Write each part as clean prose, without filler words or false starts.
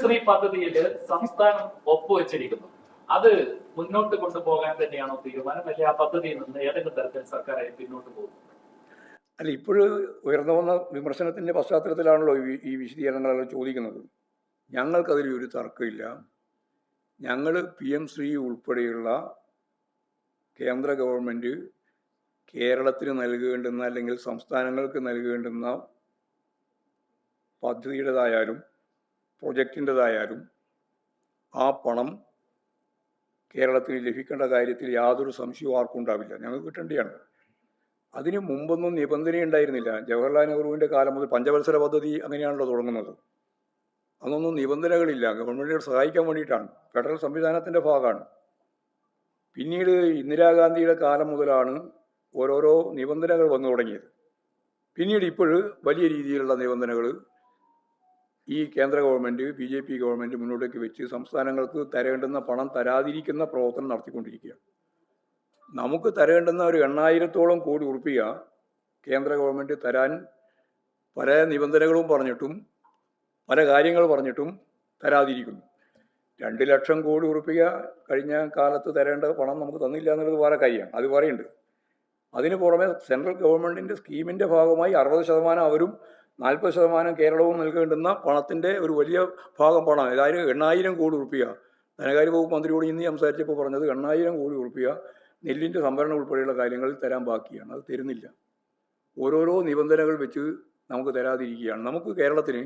ശ്രീ പദ്ധതിയിൽ സംസ്ഥാനം ഒപ്പുവെച്ചിരിക്കുന്നു. അത് മുന്നോട്ട് കൊണ്ടുപോകാൻ തന്നെയാണോ തീരുമാനം, അല്ലെങ്കിൽ ആ പദ്ധതിയിൽ നിന്ന് ഏതെങ്കിലും തരത്തിൽ സർക്കാർ പിന്നോട്ട് പോകും? അല്ല, ഇപ്പോഴും ഉയർന്നു വന്ന വിമർശനത്തിന്റെ പശ്ചാത്തലത്തിലാണല്ലോ ഈ വിശദീകരണങ്ങളെല്ലാം ചോദിക്കുന്നത്. ഞങ്ങൾക്കതിൽ ഒരു തർക്കമില്ല. ഞങ്ങൾ PM ശ്രീ ഉൾപ്പെടെയുള്ള കേന്ദ്ര ഗവൺമെൻറ് കേരളത്തിന് നൽകേണ്ടുന്ന അല്ലെങ്കിൽ സംസ്ഥാനങ്ങൾക്ക് നൽകേണ്ടുന്ന പദ്ധതിയുടേതായാലും പ്രൊജക്റ്റിൻ്റെതായാലും ആ പണം കേരളത്തിന് ലഭിക്കേണ്ട കാര്യത്തിൽ യാതൊരു സംശയവും ആർക്കും ഉണ്ടാവില്ല. ഞങ്ങൾക്ക് കിട്ടേണ്ടതാണ്. അതിന് മുമ്പൊന്നും നിബന്ധനയുണ്ടായിരുന്നില്ല. ജവഹർലാൽ നെഹ്റുവിൻ്റെ കാലം മുതൽ പഞ്ചവത്സര പദ്ധതി അങ്ങനെയാണല്ലോ തുടങ്ങുന്നത്. അതൊന്നും നിബന്ധനകളില്ല. ഗവൺമെൻറ്റിനെ സഹായിക്കാൻ വേണ്ടിയിട്ടാണ്, ഫെഡറൽ സംവിധാനത്തിൻ്റെ ഭാഗമാണ്. പിന്നീട് ഇന്ദിരാഗാന്ധിയുടെ കാലം മുതലാണ് ഓരോരോ നിബന്ധനകൾ വന്നു തുടങ്ങിയത്. പിന്നീട് ഇപ്പോൾ വലിയ രീതിയിലുള്ള നിബന്ധനകൾ ഈ കേന്ദ്ര ഗവൺമെൻറ് BJP ഗവൺമെൻറ് മുന്നോട്ടേക്ക് വെച്ച് സംസ്ഥാനങ്ങൾക്ക് തരേണ്ടുന്ന പണം തരാതിരിക്കുന്ന പ്രവർത്തനം നടത്തിക്കൊണ്ടിരിക്കുകയാണ്. നമുക്ക് തരേണ്ടുന്ന ഒരു 8,000-ഓളം കോടി ഉറുപ്പിക കേന്ദ്ര ഗവൺമെൻറ് തരാൻ പല നിബന്ധനകളും പറഞ്ഞിട്ടും പല കാര്യങ്ങൾ പറഞ്ഞിട്ടും തരാതിരിക്കുന്നു. 2 ലക്ഷം കോടി ഉറുപ്പിക കഴിഞ്ഞ കാലത്ത് തരേണ്ട പണം നമുക്ക് തന്നില്ല എന്നുള്ളത് വേറെ കാര്യമാണ്, അത് പറയുന്നുണ്ട്. അതിന് പുറമെ സെൻട്രൽ ഗവൺമെൻറ്റിൻ്റെ സ്കീമിൻ്റെ ഭാഗമായി 60% അവരും 40% കേരളവും നൽകേണ്ടുന്ന പണത്തിൻ്റെ ഒരു വലിയ ഭാഗം പണം, അതായത് 8,000 കോടി ഉറുപ്പിക. ധനകാര്യ വകുപ്പ് മന്ത്രിയോട് ഇന്ന് സംസാരിച്ചപ്പോൾ പറഞ്ഞത് 8,000 കോടി ഉറുപ്പിക നെല്ലിൻ്റെ സംഭരണം ഉൾപ്പെടെയുള്ള കാര്യങ്ങളിൽ തരാൻ ബാക്കിയാണ്. അത് തരുന്നില്ല. ഓരോരോ നിബന്ധനകൾ വെച്ച് നമുക്ക് തരാതിരിക്കുകയാണ്. നമുക്ക് കേരളത്തിന്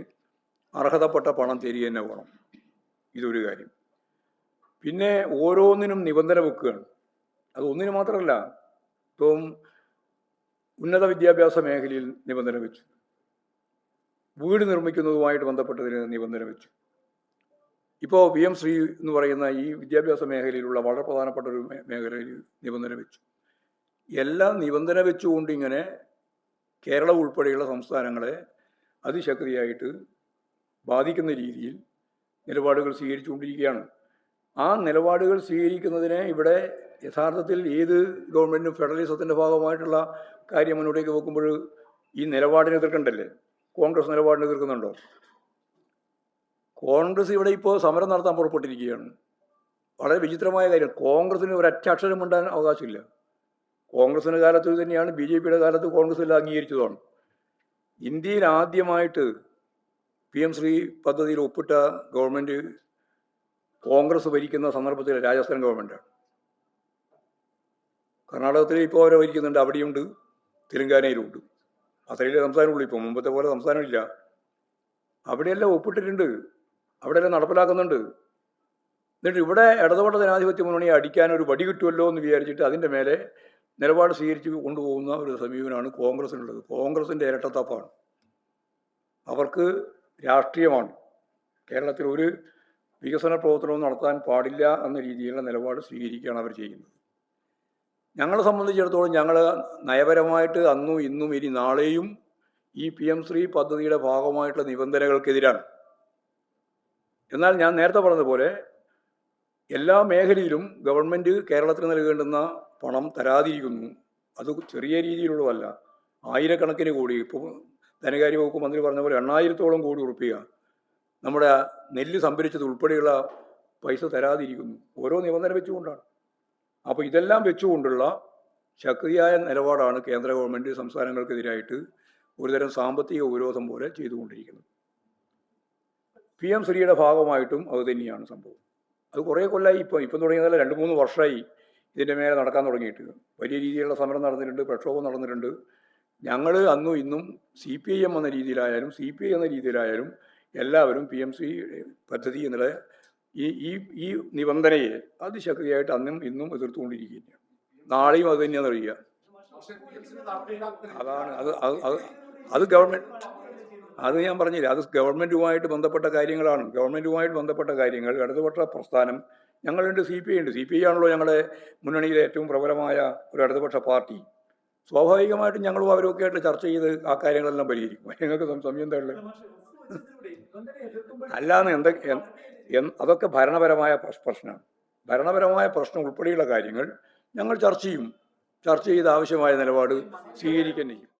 അർഹതപ്പെട്ട പണം തരിക തന്നെ വേണം. ഇതൊരു കാര്യം. പിന്നെ ഓരോന്നിനും നിബന്ധന വെക്കുകയാണ്. അത് ഒന്നിന് മാത്രമല്ല. ഇപ്പം ഉന്നത വിദ്യാഭ്യാസ മേഖലയിൽ നിബന്ധന വെച്ചു, വീട് നിർമ്മിക്കുന്നതുമായിട്ട് ബന്ധപ്പെട്ടതിന് നിബന്ധന വെച്ചു. ഇപ്പോൾ PM ശ്രീ എന്ന് പറയുന്ന ഈ വിദ്യാഭ്യാസ മേഖലയിലുള്ള വളരെ പ്രധാനപ്പെട്ട ഒരു മേഖലയിൽ നിബന്ധന വെച്ചു. എല്ലാം നിബന്ധന വെച്ചുകൊണ്ട് ഇങ്ങനെ കേരളം ഉൾപ്പെടെയുള്ള സംസ്ഥാനങ്ങളെ അതിശക്തിയായിട്ട് ബാധിക്കുന്ന രീതിയിൽ നിലപാടുകൾ സ്വീകരിച്ചുകൊണ്ടിരിക്കുകയാണ്. ആ നിലപാടുകൾ സ്വീകരിക്കുന്നതിനെ ഇവിടെ യഥാർത്ഥത്തിൽ ഏത് ഗവൺമെൻറ്റും ഫെഡറലിസത്തിൻ്റെ ഭാഗമായിട്ടുള്ള കാര്യം മുന്നോട്ടേക്ക് വെക്കുമ്പോൾ ഈ നിലപാടിനെ എതിർക്കണ്ടല്ലേ? കോൺഗ്രസ് നിലപാടിനെ എതിർക്കുന്നുണ്ടോ? കോൺഗ്രസ് ഇവിടെ ഇപ്പോൾ സമരം നടത്താൻ പുറപ്പെട്ടിരിക്കുകയാണ്. വളരെ വിചിത്രമായ കാര്യം, കോൺഗ്രസിന് ഒരൊറ്റ അക്ഷരം മിണ്ടാൻ അവകാശമില്ല. കോൺഗ്രസിൻ്റെ കാലത്ത് തന്നെയാണ് BJPയുടെ കാലത്ത് കോൺഗ്രസ് എല്ലാം അംഗീകരിച്ചതാണ്. ഇന്ത്യയിൽ ആദ്യമായിട്ട് PM ശ്രീ പദ്ധതിയിൽ ഒപ്പിട്ട ഗവൺമെൻറ് കോൺഗ്രസ് ഭരിക്കുന്ന സന്ദർഭത്തിൽ രാജസ്ഥാൻ ഗവൺമെൻറ്റാണ്. കർണാടകത്തിൽ ഇപ്പോൾ അവരെ ഭരിക്കുന്നുണ്ട്, അവിടെയുണ്ട്, തെലങ്കാനയിലുണ്ട്. അത്രയിലെ സംസ്ഥാനമുള്ളൂ. ഇപ്പോൾ മുമ്പത്തെ പോലെ സംസ്ഥാനമില്ല. അവിടെയെല്ലാം ഒപ്പിട്ടിട്ടുണ്ട്, അവിടെയെല്ലാം നടപ്പിലാക്കുന്നുണ്ട്. എന്നിട്ട് ഇവിടെ ഇടതുപക്ഷ ജനാധിപത്യ മുന്നണിയെ അടിക്കാൻ ഒരു വടി കിട്ടുമല്ലോ എന്ന് വിചാരിച്ചിട്ട് അതിൻ്റെ മേലെ നിലപാട് സ്വീകരിച്ച് കൊണ്ടുപോകുന്ന ഒരു സമീപനമാണ് കോൺഗ്രസിനുള്ളത്. കോൺഗ്രസിൻ്റെ ഇരട്ടത്താപ്പാണ്. അവർക്ക് രാഷ്ട്രീയമാണ്. കേരളത്തിൽ ഒരു വികസന പ്രവർത്തനവും നടത്താൻ പാടില്ല എന്ന രീതിയിലുള്ള നിലപാട് സ്വീകരിക്കുകയാണ് അവർ ചെയ്യുന്നത്. ഞങ്ങളെ സംബന്ധിച്ചിടത്തോളം ഞങ്ങൾ നയപരമായിട്ട് അന്നും ഇന്നും ഇനി നാളെയും ഈ PM ശ്രീ പദ്ധതിയുടെ ഭാഗമായിട്ടുള്ള നിബന്ധനകൾക്കെതിരാണ്. എന്നാൽ ഞാൻ നേരത്തെ പറഞ്ഞതുപോലെ എല്ലാ മേഖലയിലും ഗവൺമെൻറ് കേരളത്തിന് നൽകേണ്ടുന്ന പണം തരാതിരിക്കുന്നു. അത് ചെറിയ രീതിയിലുള്ളതല്ല, ആയിരക്കണക്കിന് കോടി. ഇപ്പോൾ ധനകാര്യ വകുപ്പ് മന്ത്രി പറഞ്ഞ പോലെ 8,000-ഓളം കോടി ഉറുപ്പിക നമ്മുടെ നെല്ല് സംഭരിച്ചത് ഉൾപ്പെടെയുള്ള പൈസ തരാതിരിക്കുന്നു. ഓരോ നിബന്ധന വെച്ചുകൊണ്ടാണ്. അപ്പോൾ ഇതെല്ലാം വെച്ചുകൊണ്ടുള്ള ശക്തിയായ നിലപാടാണ് കേന്ദ്ര ഗവൺമെൻറ് സംസ്ഥാനങ്ങൾക്കെതിരായിട്ട് ഒരുതരം സാമ്പത്തിക ഉപരോധം പോലെ ചെയ്തുകൊണ്ടിരിക്കുന്നത്. PM ശ്രീയുടെ ഭാഗമായിട്ടും അത് തന്നെയാണ് സംഭവം. അത് കുറേ കൊല്ലമായി. ഇപ്പം തുടങ്ങിയതല്ല, 2-3 വർഷമായി ഇതിൻ്റെ മേലെ നടക്കാൻ തുടങ്ങിയിട്ട്. വലിയ രീതിയിലുള്ള സമരം നടന്നിട്ടുണ്ട്, പ്രക്ഷോഭം നടന്നിട്ടുണ്ട്. ഞങ്ങൾ അന്നും ഇന്നും CPIM എന്ന രീതിയിലായാലും CPI എന്ന രീതിയിലായാലും എല്ലാവരും PM ശ്രീ പദ്ധതി എന്നുള്ള ഈ നിബന്ധനയെ അതിശക്തിയായിട്ട് അന്നും ഇന്നും എതിർത്തുകൊണ്ടിരിക്കുകയാണ്. നാളെയും അത് തന്നെയാണ് അറിയുക. അതാണ് അത് ഗവൺമെൻറ്, അത് ഞാൻ പറഞ്ഞില്ല, അത് ഗവൺമെൻറ്റുമായിട്ട് ബന്ധപ്പെട്ട കാര്യങ്ങളാണ്. ഗവൺമെൻറ്റുമായിട്ട് ബന്ധപ്പെട്ട കാര്യങ്ങൾ ഇടതുപക്ഷ പ്രസ്ഥാനം, ഞങ്ങളുണ്ട്, CPI ഉണ്ട്. CPI ആണല്ലോ ഞങ്ങളുടെ മുന്നണിയിലെ ഏറ്റവും പ്രബലമായ ഒരു ഇടതുപക്ഷ പാർട്ടി. സ്വാഭാവികമായിട്ടും ഞങ്ങളും അവരൊക്കെ ആയിട്ട് ചർച്ച ചെയ്ത് ആ കാര്യങ്ങളെല്ലാം പരിഹരിക്കും. ഞങ്ങൾക്ക് സമയം എന്താ ഉള്ളത്? അല്ലാന്ന് അതൊക്കെ ഭരണപരമായ പ്രശ്നമാണ്. ഭരണപരമായ പ്രശ്നം ഉൾപ്പെടെയുള്ള കാര്യങ്ങൾ ഞങ്ങൾ ചർച്ച ചെയ്ത് ആവശ്യമായ നിലപാട് സ്വീകരിക്കുകയും ചെയ്യും.